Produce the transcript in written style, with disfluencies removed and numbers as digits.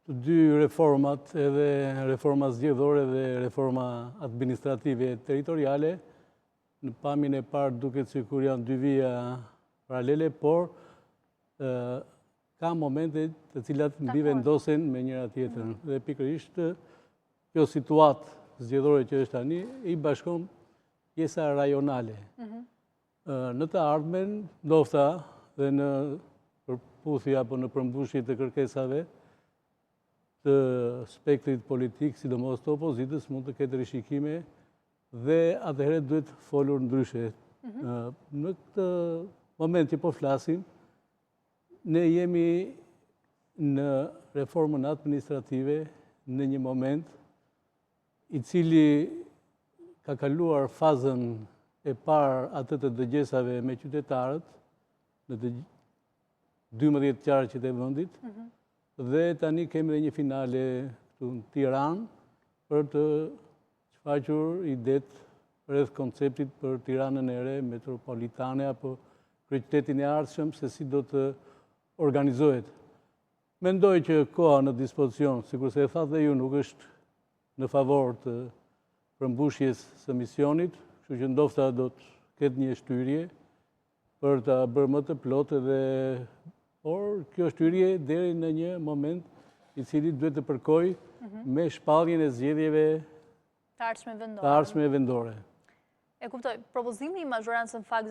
të dy reformat, edhe reforma zgjedhore dhe reforma administrative e territoriale, në pamjen e parë duket sikur janë dy vija paralele, por ka momente të cilat mbivendosen me njëra tjetrën. Dhe pikërisht kjo situatë zgjedhore që është tani i bashkon pjesa rajonale. Në të ardhmen, ndoshta dhe në përputhje apo në përmbushje të kërkesave të spektrit politik, sidomos të opozitës, mund të ketë rishikime dhe atëherë duhet folur ndryshe. Në këtë moment që po flasim, ne jemi në reformën administrative në një moment i cili ka kaluar fazën e parë atë të dëgjesave me qytetarët në të 12 qarqet e vendit, dhe tani kemi dhe një finale këtu në Tiranë për të shfaqur idet rreth konceptit për Tiranën e re metropolitane apo kryeqytetin e ardhshëm, se si do të organizohet. Mendoj që koha në dispozicion, sikur se e thatë dhe ju, nuk është në favor të përmbushjes së misionit, kështu që ndoshta do të ketë një shtyrje për ta bërë më të plotë, por kjo shtyrje deri në një moment i cili duhet të përkojë me shpalljen e zgjedhjeve të ardhshme vendore. E kuptoj, propozimi i mazhorancës në fakt